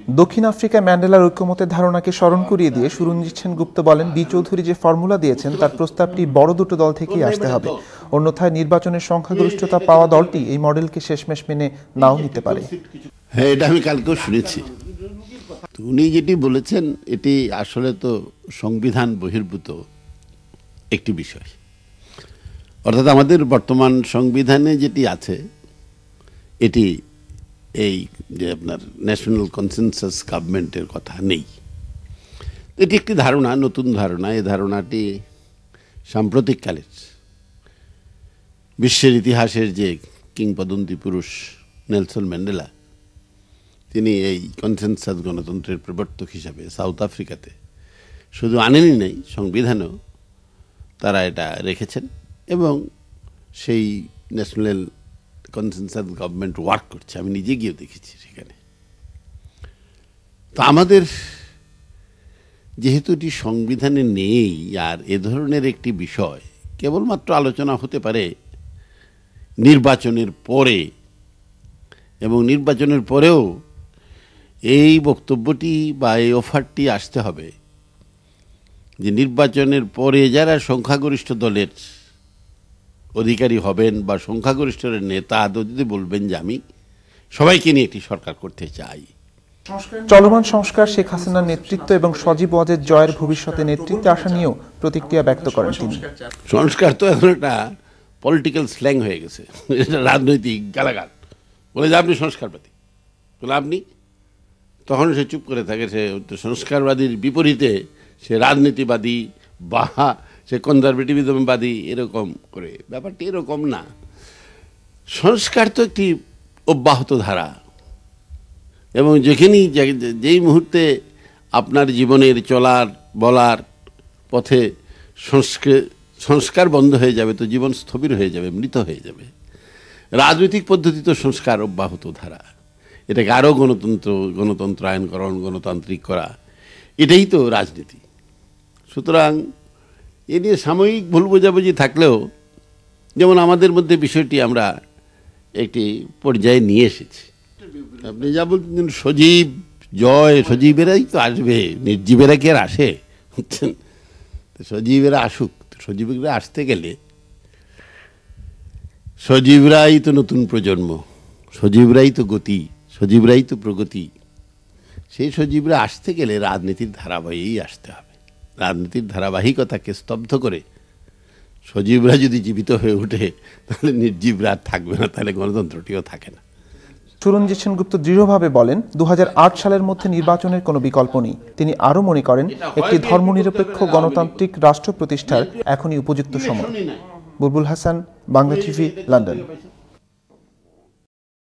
দক্ষিণ আফ্রিকায় ম্যান্ডেলার ঐক্যমতের ধারণাকে স্মরণ করিয়ে দিয়ে সুরঞ্জিত সেনগুপ্ত বলেন, বি চৌধুরী যে ফর্মুলা দিয়েছেন তার প্রস্তাবটি বড় দুটো দল থেকেই আসতে হবে। অন্যথায় নির্বাচনের সংখ্যাগরিষ্ঠতা পাওয়া দলটি এই মডেলকে শেষমেশ মেনে নাও নিতে পারে। হ্যাঁ, এটা আমি কালকেও শুনেছি। উনি যেটি বলেছেন এটি আসলে তো সংবিধান বহির্ভূত একটি বিষয়। অর্থাৎ আমাদের বর্তমান সংবিধানে যেটি আছে এটি এই যে আপনার ন্যাশনাল কনসেনসাস গভর্নমেন্টের কথা নেই। এটি একটি ধারণা, নতুন ধারণা। এই ধারণাটি সাম্প্রতিককালের বিশ্বের ইতিহাসের যে কিংবদন্তি পুরুষ নেলসন ম্যান্ডেলা, তিনি এই কনসেনসাস গণতন্ত্রের প্রবর্তক হিসাবে সাউথ আফ্রিকাতে শুধু আনেনই নাই, সংবিধানেও তারা এটা রেখেছেন এবং সেই ন্যাশনাল কনসেনসাস গভর্নমেন্ট ওয়ার্ক করছে। আমি নিজে গিয়ে দেখেছি সেখানে। তো আমাদের যেহেতু এটি সংবিধানে নেই, আর এ ধরনের একটি বিষয় কেবলমাত্র আলোচনা হতে পারে নির্বাচনের পরে, এবং নির্বাচনের পরেও এই বক্তব্যটি বা এই অফারটি আসতে হবে যে নির্বাচনের পরে যারা সংখ্যাগরিষ্ঠ দলের অধিকারী হবেন বা সংখ্যাগরিষ্ঠের নেতা যদি বলবেন যে আমি সবাইকে নিয়ে একটি সরকার করতে চাই। চলমান সংস্কার, শেখ হাসিনার নেতৃত্ব এবং সজীব ওয়াজেদ জয়ের ভবিষ্যতে নেতৃত্বে আসা নিয়েও প্রতিক্রিয়া ব্যক্ত করেন তিনি। সংস্কার তো এখন একটা পলিটিক্যাল স্ল্যাং হয়ে গেছে, এটা রাজনৈতিক গালাগাল। বলে যে আপনি সংস্কারবাদী, বলে আপনি, তখন সে চুপ করে থাকে। সে সংস্কারবাদীর বিপরীতে সে রাজনীতিবাদী বা সে কনজারভেটিভিজমবাদী এরকম করে। ব্যাপারটি এরকম না। সংস্কার তো একটি অব্যাহত ধারা, এবং যেখানেই যেই মুহূর্তে আপনার জীবনের চলার বলার পথে সংস্কার বন্ধ হয়ে যাবে তো জীবন স্থবির হয়ে যাবে, মৃত হয়ে যাবে। রাজনৈতিক পদ্ধতি তো সংস্কার অব্যাহত ধারা। এটাকে আরও গণতন্ত্রায়নকরণ, গণতান্ত্রিক করা, এটাই তো রাজনীতি। সুতরাং এ নিয়ে সাময়িক ভুল বোঝাবুঝি থাকলেও, যেমন আমাদের মধ্যে বিষয়টি আমরা একটি পর্যায়ে নিয়ে এসেছি। আপনি যা বলছেন সজীব জয়, সজীবেরাই তো আসবে, নির্জীবেরা কি আর আসে? বুঝছেন, সজীবেরা আসুক। সজীবেরা আসতে গেলে সজীবরাই তো নতুন প্রজন্ম, সজীবরাই তো গতি, সজীবরাই তো প্রগতি। সেই সজীবরা আসতে গেলে রাজনীতির ধারাবাহিকই আসতে হবে। রাজনীতির ধারাবাহিকতাকে স্তব্ধ করে সজীবরা যদি জীবিত হয়ে ওঠে তাহলে নির্জীবরা আর থাকবে না, তাহলে গণতন্ত্রটিও থাকে না। সুরঞ্জিত সেনগুপ্ত দৃঢ়ভাবে বলেন, 2008 সালের মধ্যে নির্বাচনের কোনো বিকল্প নেই। তিনি আরও মনে করেন, একটি ধর্মনিরপেক্ষ গণতান্ত্রিক রাষ্ট্র প্রতিষ্ঠার এখনই উপযুক্ত সময়। বুলবুল হাসান, বাংলা টিভি, লন্ডন।